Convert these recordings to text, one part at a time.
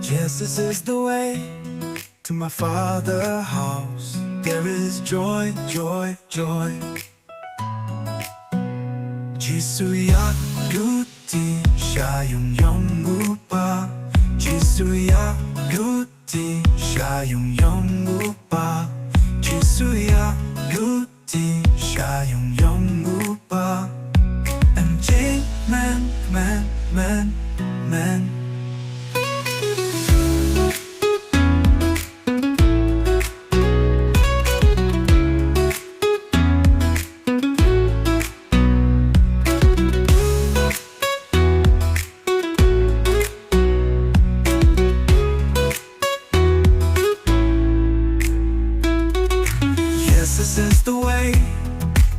Yes, this is the way to my Father's house. There is joy, joy, joy. Jisu yak luti siya yung upa. Jisu yak luti siya yung upa. Jisu yak luti siya yung upa. And man, man, man, man. This is the way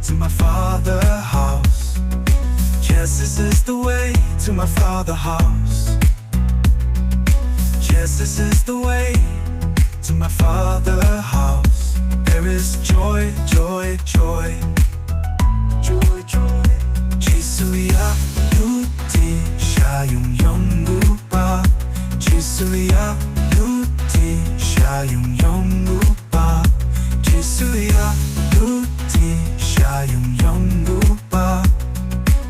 to my Father's house. Yes, this is the way to my Father's house. Yes, this is the way to my Father's house. There is joy, joy, joy. Joy, joy. Jisu yak luti siya yung upa. Jisu yak luti siya yung upa. Jisu yak luti siya yung upa.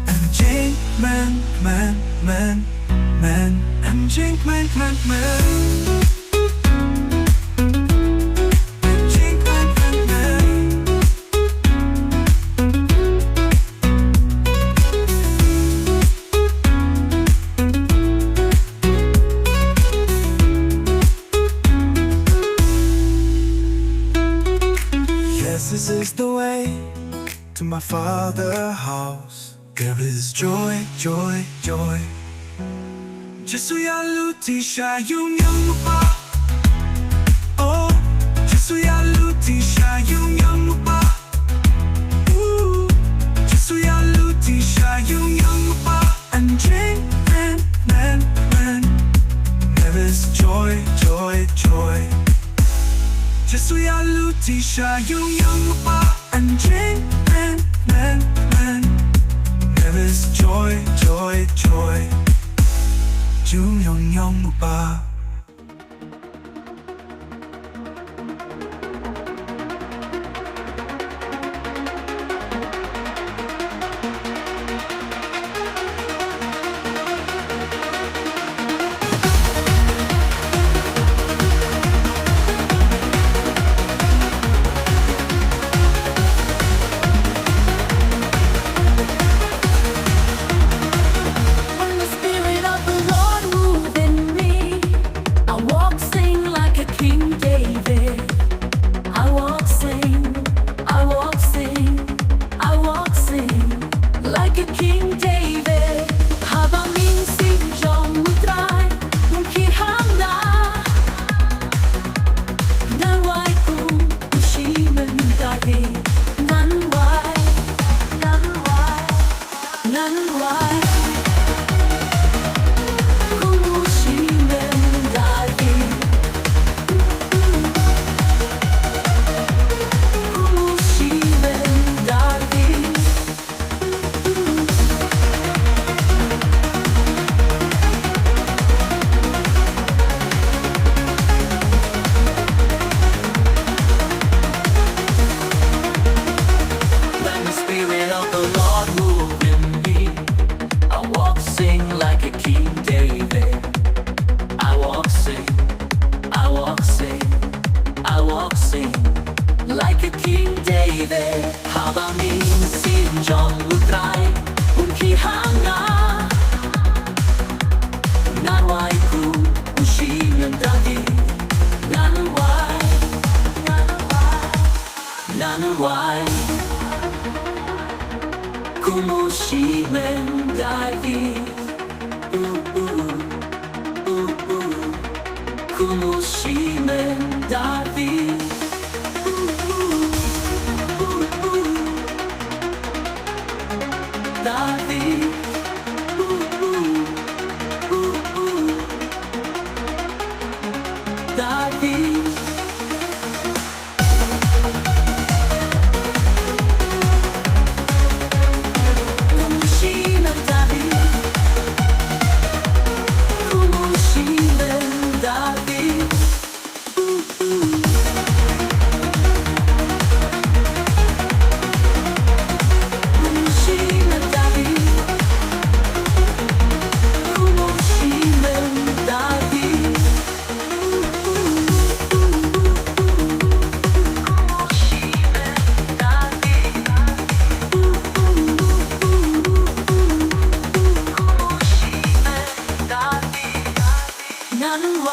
And jing man, man, man, man. And jing man, man, man. And jing man, man, man. Yes, this is the way to my Father's house. There is joy, joy, joy. Jisu yak luti siya yung upa. Oh, Jisu yak luti siya yung upa. Jisu yak luti siya yung upa. And drink, man, man, man. There is joy, joy, joy. Jisu yak luti siya yung upa. And drink, man, man, man. There is joy, joy, joy. yung upa. King David, haba min sin John Trai, ki hamna nan wai ku shi men dagi nan wai ku shi men dagi ku shi men dagi. Spirit of the Lord move in me. I walk, sing like a King David. I walk, sing, I walk, sing, I walk, sing like a King David. Haba min sin John Trai, ki hanga nan wai ku ushiyam dagi nan wai Kumushimen dagi Kumushimen dagi Dagi Dagi Kumushimen dagi 나는 why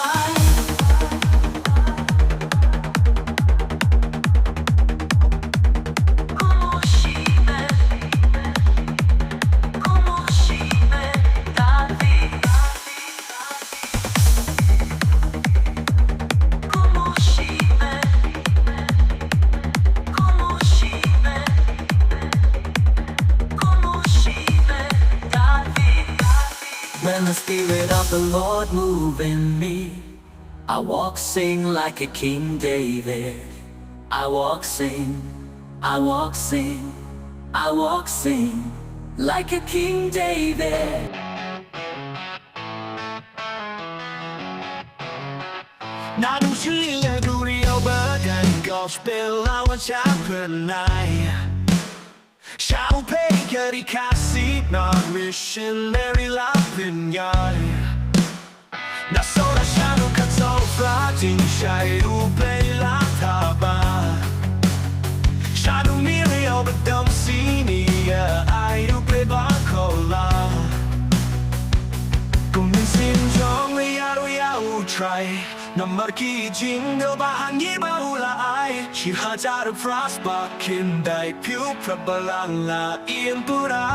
Como siempre Como siempre David Como siempre Como siempre Como siempre David When the Spirit of the Lord move in me, I walk sing like a King David. I walk sing, I walk sing, I walk sing like a King David. 나도 실력 우리 오버간 gospel our chapter 9 Shall pay carry kasi not missionary love in yard Na sola shadow cut so flooding shy to play la taba Shadow nearly over dumb senior I do play bacola Kuminsin jong we are try Namarki jingle bahagi baulai Shihajara frost bakin dai piu prabalang la impura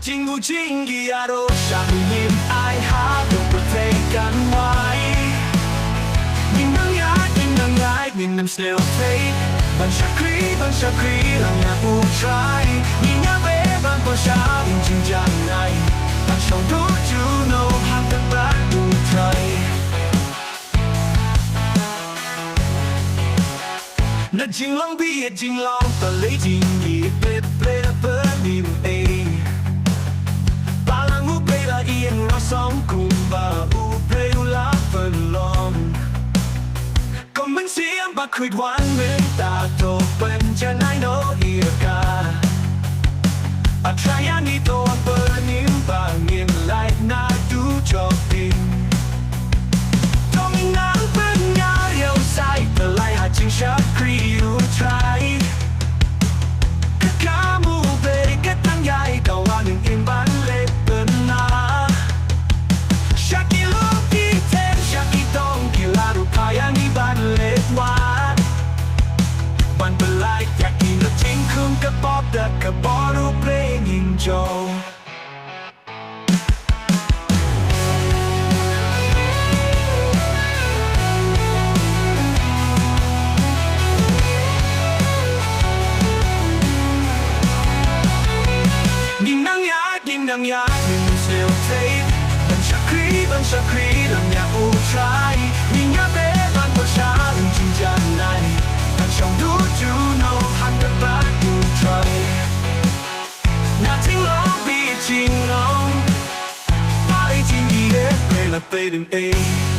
Jingu jingi aro shangin I have to protect and why Minang yai minam still fade Ban shakri lang ya u try Minya be ban po sha jing jang nai Ban shong do you know how to back to try Na jing long bi jing long ta lấy jing yi play la per lim a Ba lang u play la yên ra song cùng ba u play u la phần long Còn mình xiêm ba khuyết hoàn mình ta tổ bên chân ai nó hiểu cả A try I need to burn in ba nghiêng lại na du cho tim Trong nắng bên nhà yêu sai ta lại hạ chính xác you try Kamu be ketang yai kau aning imban lepen na Shaki lupi ten shaki tong kila rupaya ni ban letwa Ban belai yaki le jing kung ke pop da ke boru playing joe Nang ya mình siêu thế Ban shakri lang ya u try Minya be ban po sha ng jing jan nai Ban shong du you know han the back to try Nothing long be jing long Ba jing yi play la play in a